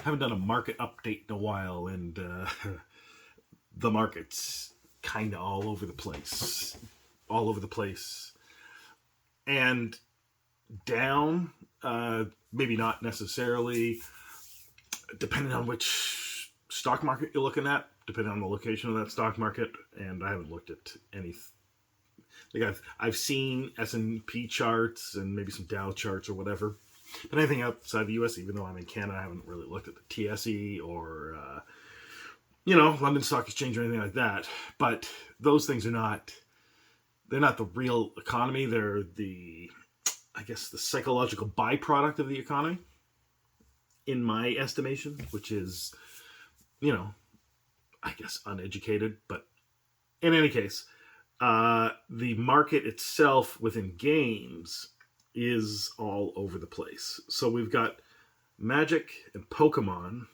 haven't done a market update in a while, and the market's kind of all over the place. All over the place. And down, maybe not necessarily, depending on which stock market you're looking at, depending on the location of that stock market. And I haven't looked at any. Like I've seen S&P charts and maybe some Dow charts or whatever. But anything outside the U.S., even though I'm in Canada, I haven't really looked at the TSE or, London Stock Exchange or anything like that. But those things they're not the real economy. They're the psychological byproduct of the economy, in my estimation, which is, uneducated. But in any case, the market itself within games is all over the place. So we've got Magic and Pokemon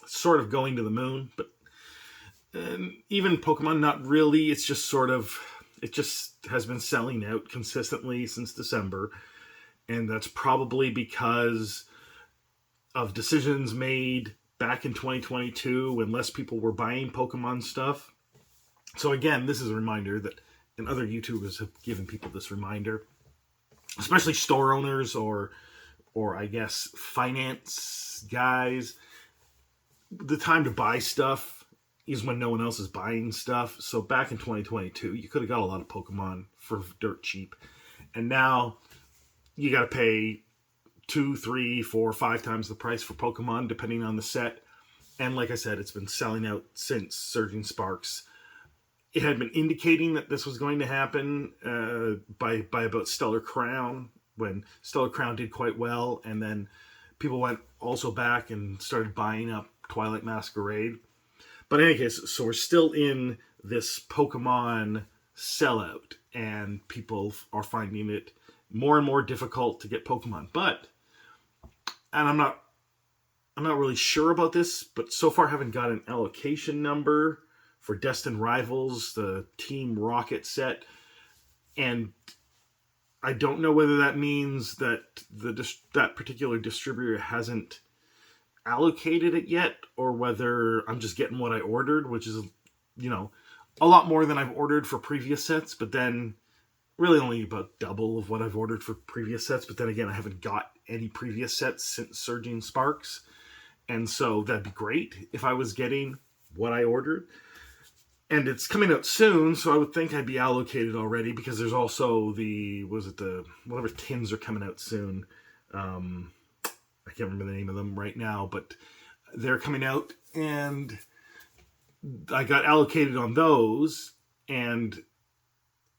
sort of going to the moon, but even Pokemon, not really. It just has been selling out consistently since December, and that's probably because of decisions made back in 2022 when less people were buying Pokemon stuff. So again, this is a reminder that, and other YouTubers have given people this reminder, especially store owners or I guess finance guys. The time to buy stuff is when no one else is buying stuff. So back in 2022, you could have got a lot of Pokemon for dirt cheap. And now you got to pay 2, 3, 4, 5 times the price for Pokemon, depending on the set. And like I said, it's been selling out since Surging Sparks. It had been indicating that this was going to happen by about Stellar Crown, when Stellar Crown did quite well, and then people went also back and started buying up Twilight Masquerade. But in any case, so we're still in this Pokemon sellout, and people are finding it more and more difficult to get Pokemon. And I'm not really sure about this, but so far I haven't got an allocation number for Destined Rivals, the Team Rocket set, and I don't know whether that means that that particular distributor hasn't allocated it yet, or whether I'm just getting what I ordered, which is, a lot more than I've ordered for previous sets, but then really only about double of what I've ordered for previous sets. But then again, I haven't got any previous sets since Surging Sparks, and so that'd be great if I was getting what I ordered. And it's coming out soon, so I would think I'd be allocated already, because there's also whatever tins are coming out soon. I can't remember the name of them right now, but they're coming out, and I got allocated on those, and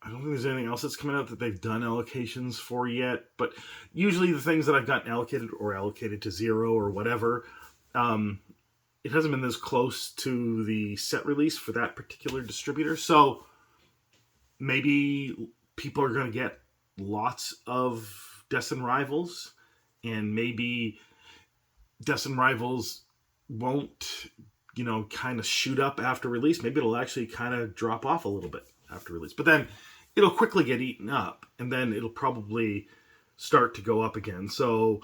I don't think there's anything else that's coming out that they've done allocations for yet. But usually the things that I've gotten allocated or allocated to 0 or whatever, it hasn't been this close to the set release for that particular distributor. So maybe people are going to get lots of Destined Rivals, and maybe Destined Rivals won't, kind of shoot up after release. Maybe it'll actually kind of drop off a little bit after release. But then it'll quickly get eaten up, and then it'll probably start to go up again. So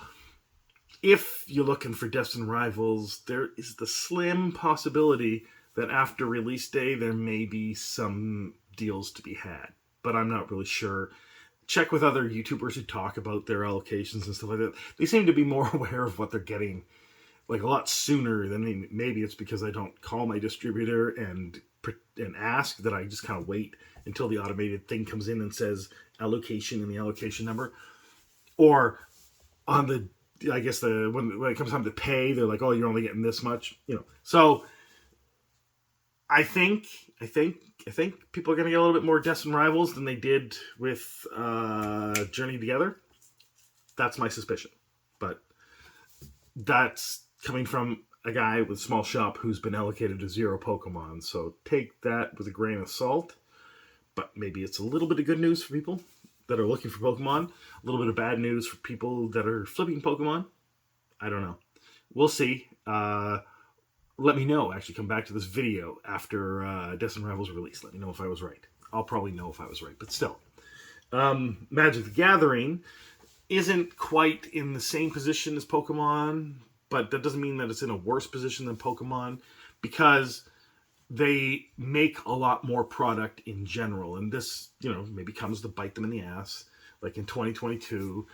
if you're looking for Destined Rivals, there is the slim possibility that after release day, there may be some deals to be had. But I'm not really sure. Check with other YouTubers who talk about their allocations and stuff like that. They seem to be more aware of what they're getting, like a lot sooner than me. Maybe it's because I don't call my distributor and ask, that I just kind of wait until the automated thing comes in and says allocation and the allocation number. Or on the, I guess when it comes time to pay, they're like, oh, you're only getting this much, So I think people are going to get a little bit more Destined Rivals than they did with Journey Together. That's my suspicion. But that's coming from a guy with a small shop who's been allocated to 0 Pokemon. So take that with a grain of salt. But maybe it's a little bit of good news for people that are looking for Pokemon. A little bit of bad news for people that are flipping Pokemon. I don't know. We'll see. Let me know. Actually, come back to this video after Destined Rivals release. Let me know if I was right. I'll probably know if I was right, but still. Magic the Gathering isn't quite in the same position as Pokemon, but that doesn't mean that it's in a worse position than Pokemon, because they make a lot more product in general. And this, maybe comes to bite them in the ass, like in 2022,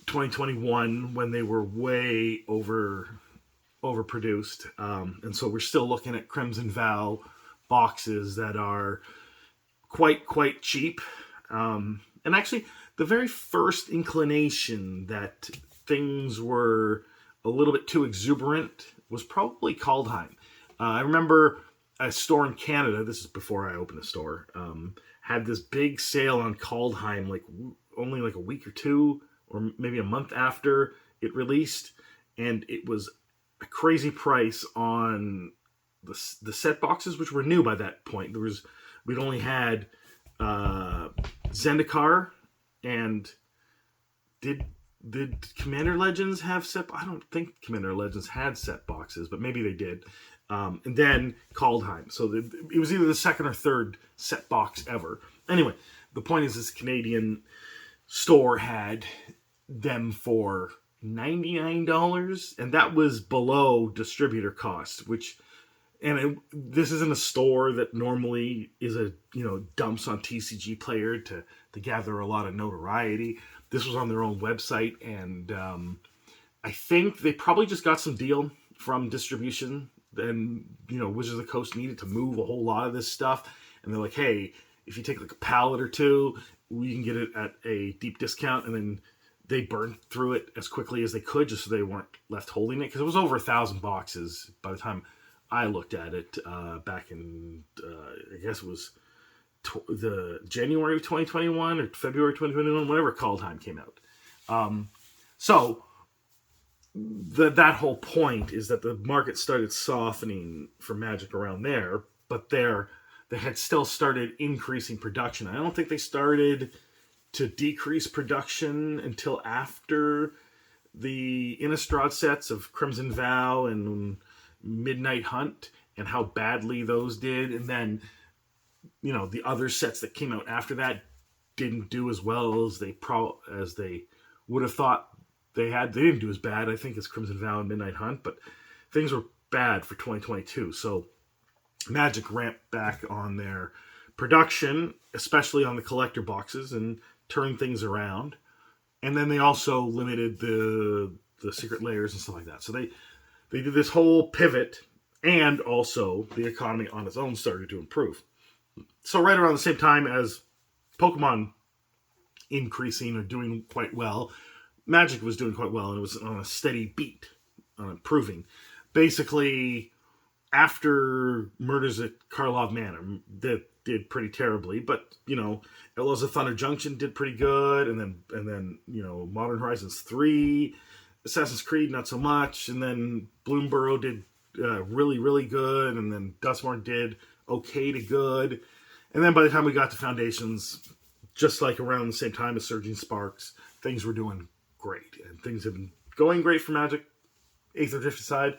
2021, when they were way overproduced. And so we're still looking at Crimson Vow boxes that are quite cheap. And actually, the very first inclination that things were a little bit too exuberant was probably Kaldheim. I remember a store in Canada, this is before I opened a store, had this big sale on Kaldheim, only like a week or two, or maybe a month after it released, and it was a crazy price on the set boxes, which were new by that point. We'd only had Zendikar, and did Commander Legends have set? I don't think Commander Legends had set boxes, but maybe they did. And then Kaldheim. So it was either the second or third set box ever. Anyway, the point is, this Canadian store had them for $99, and that was below distributor cost, this isn't a store that normally is dumps on TCG Player to gather a lot of notoriety. This was on their own website, and I think they probably just got some deal from distribution. And Wizards of the Coast needed to move a whole lot of this stuff, and they're like, hey, if you take like a pallet or two, we can get it at a deep discount. And then they burned through it as quickly as they could, just so they weren't left holding it, because it was over 1,000 boxes by the time I looked at it back in I guess it was the January of 2021 or February 2021, whenever Kaldheim came out. So that whole point is that the market started softening for Magic around there, but they had still started increasing production. I don't think they started to decrease production until after the Innistrad sets of Crimson Vow and Midnight Hunt, and how badly those did. And then, the other sets that came out after that didn't do as well as they would have thought they had. They didn't do as bad, I think, as Crimson Vow and Midnight Hunt, but things were bad for 2022. So Magic ramped back on their production, especially on the collector boxes, and turned things around. And then they also limited the secret layers and stuff like that. So they did this whole pivot, and also the economy on its own started to improve. So right around the same time as Pokemon increasing or doing quite well, Magic was doing quite well, and it was on a steady beat on improving. Basically, after Murders at Karlov Manor, that did pretty terribly, but Outlaws of Thunder Junction did pretty good, and then Modern Horizons 3, Assassin's Creed not so much, and then Bloomburrow did really, really good, and then Dustmore did okay to good. And then by the time we got to Foundations, just like around the same time as Surging Sparks, things were doing great. And things have been going great for Magic, 8th or 5th side.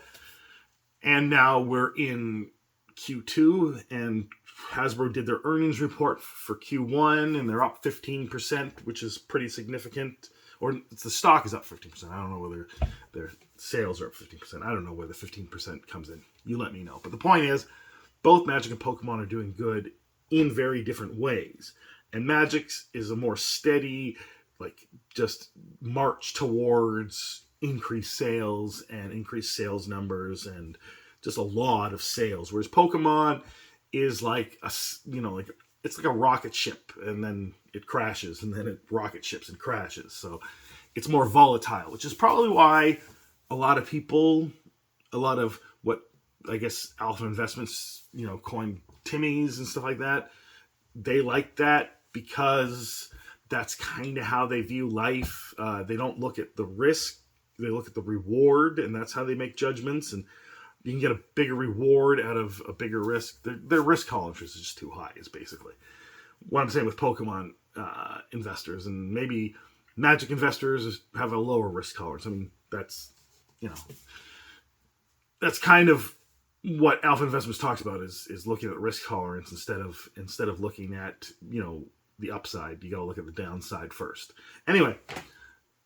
And now we're in Q2, and Hasbro did their earnings report for Q1, and they're up 15%, which is pretty significant. Or the stock is up 15%. I don't know whether their sales are up 15%. I don't know where the 15% comes in. You let me know. But the point is, both Magic and Pokemon are doing good in very different ways. And Magic's is a more steady, just march towards increased sales and increased sales numbers and just a lot of sales. Whereas Pokemon is it's like a rocket ship, and then it crashes, and then it rocket ships and crashes. So it's more volatile, which is probably why a lot of what I guess Alpha Investments, coined Timmies and stuff like that, they like that, because that's kind of how they view life. They don't look at the risk, they look at the reward, and that's how they make judgments. And you can get a bigger reward out of a bigger risk. Their risk tolerance is just too high, is basically what I'm saying with Pokemon investors. And maybe Magic investors have a lower risk tolerance. I mean, that's kind of what Alpha Investments talks about, is looking at risk tolerance instead of looking at the upside. You got to look at the downside first. Anyway,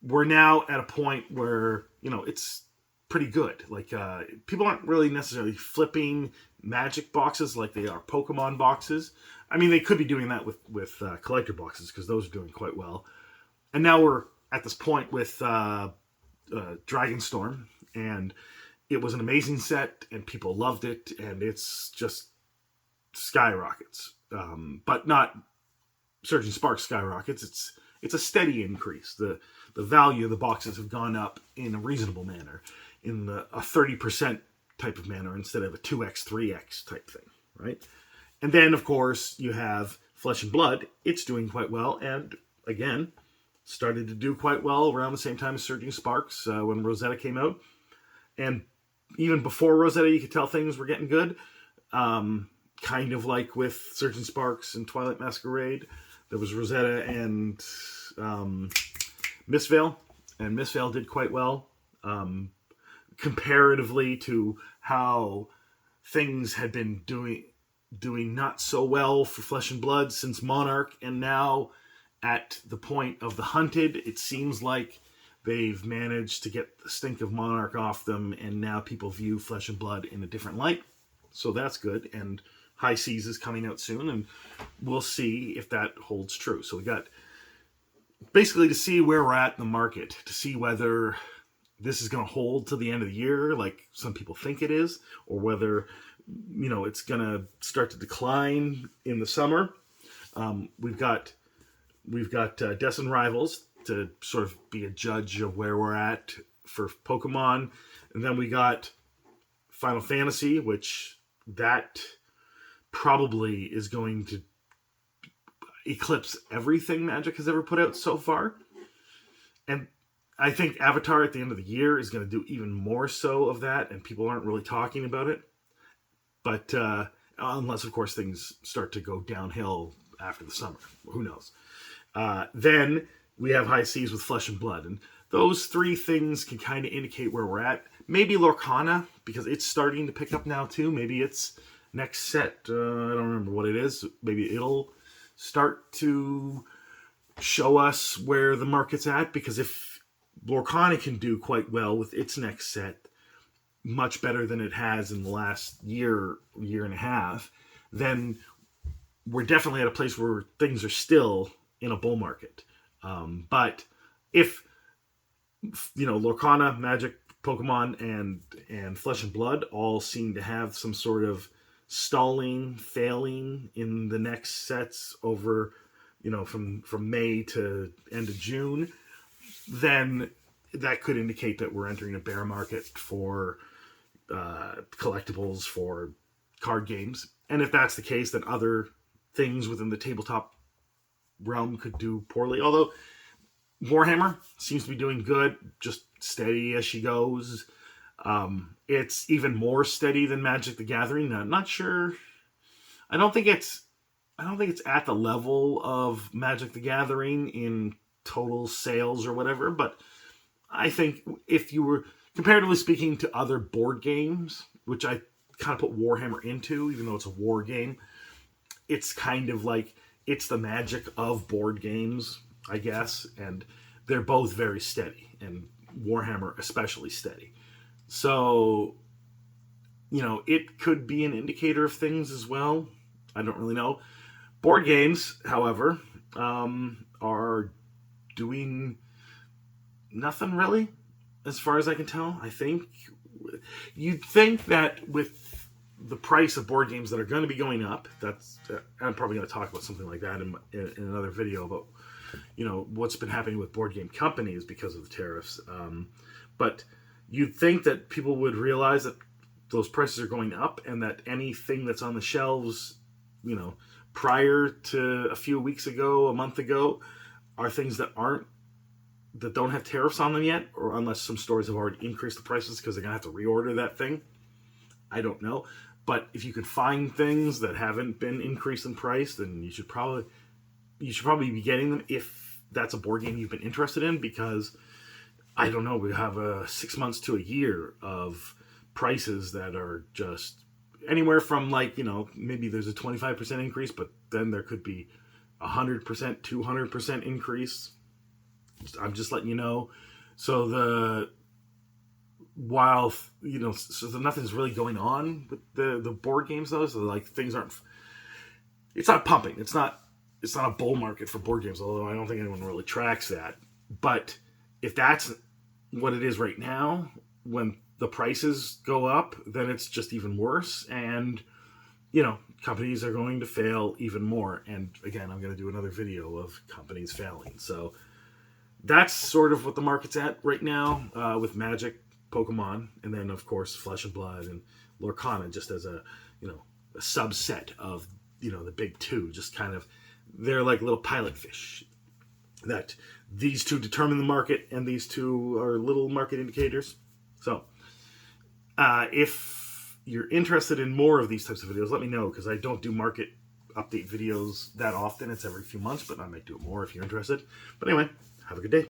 we're now at a point where it's pretty good. Like people aren't really necessarily flipping Magic boxes like they are Pokemon boxes. I mean, they could be doing that with collector boxes because those are doing quite well. And now we're at this point with Dragonstorm, and it was an amazing set, and people loved it, and it's just skyrockets. But not Surging Sparks skyrockets. It's a steady increase. The value of the boxes have gone up in a reasonable manner, in a 30% type of manner instead of a 2x, 3x type thing, right? And then, of course, you have Flesh and Blood. It's doing quite well, and again, started to do quite well around the same time as Surging Sparks when Rosetta came out. And even before Rosetta, you could tell things were getting good. Kind of like with Surging Sparks and Twilight Masquerade. There was Rosetta and Mistveil, and Mistveil did quite well comparatively to how things had been doing not so well for Flesh and Blood since Monarch, and now at the point of the Hunted, it seems like they've managed to get the stink of Monarch off them, and now people view Flesh and Blood in a different light. So that's good, and High Seas is coming out soon, and we'll see if that holds true. So we got basically to see where we're at in the market, to see whether this is going to hold to the end of the year, like some people think it is, or whether it's going to start to decline in the summer. We've got Destined Rivals to sort of be a judge of where we're at for Pokemon, and then we got Final Fantasy, which that probably is going to eclipse everything Magic has ever put out so far. And I think Avatar at the end of the year is going to do even more so of that, and people aren't really talking about it. But unless, of course, things start to go downhill after the summer. Who knows? Then we have High Seas with Flesh and Blood. And those three things can kind of indicate where we're at. Maybe Lorcana, because it's starting to pick up now too. Maybe it's next set. I don't remember what it is. Maybe it'll start to show us where the market's at. Because if Lorcana can do quite well with its next set, much better than it has in the last year and a half, then we're definitely at a place where things are still in a bull market. But if Lorcana, Magic, Pokemon, and Flesh and Blood all seem to have some sort of stalling, failing in the next sets over, from May to end of June, then that could indicate that we're entering a bear market for collectibles, for card games. And if that's the case, then other things within the tabletop realm could do poorly. Although Warhammer seems to be doing good, just steady as she goes. It's even more steady than Magic the Gathering. I'm not sure. I don't think it's at the level of Magic the Gathering in total sales or whatever, but I think if you were, comparatively speaking to other board games, which I kind of put Warhammer into, even though it's a war game, it's kind of like, it's the Magic of board games, I guess, and they're both very steady, and Warhammer especially steady. So, it could be an indicator of things as well. I don't really know. Board games, however, are doing nothing really, as far as I can tell. I think you'd think that with the price of board games that are going to be going up, that's I'm probably going to talk about something like that in another video about what's been happening with board game companies because of the tariffs. But you'd think that people would realize that those prices are going up, and that anything that's on the shelves, prior to a few weeks ago, a month ago, are things that don't have tariffs on them yet, or unless some stores have already increased the prices because they're going to have to reorder that thing. I don't know. But if you could find things that haven't been increased in price, then you should probably be getting them if that's a board game you've been interested in, because I don't know, we have 6 months to a year of prices that are just anywhere from maybe there's a 25% increase, but then there could be 100%, 200% increase. I'm just letting you know. So while, you know, so nothing's really going on with the board games though. So like things aren't, it's not pumping. It's not a bull market for board games, although I don't think anyone really tracks that. But if that's what it is right now, when the prices go up, then it's just even worse. And, you know, companies are going to fail even more. And again, I'm going to do another video of companies failing. So that's sort of what the market's at right now, with Magic, Pokemon, and then of course Flesh and Blood and Lorcana, just as a, you know, a subset of, you know, the big two. Just kind of, they're like little pilot fish. That these two determine the market, and these two are little market indicators. So, if you're interested in more of these types of videos, let me know, because I don't do market update videos that often. It's every few months, but I might do it more if you're interested. But anyway, have a good day.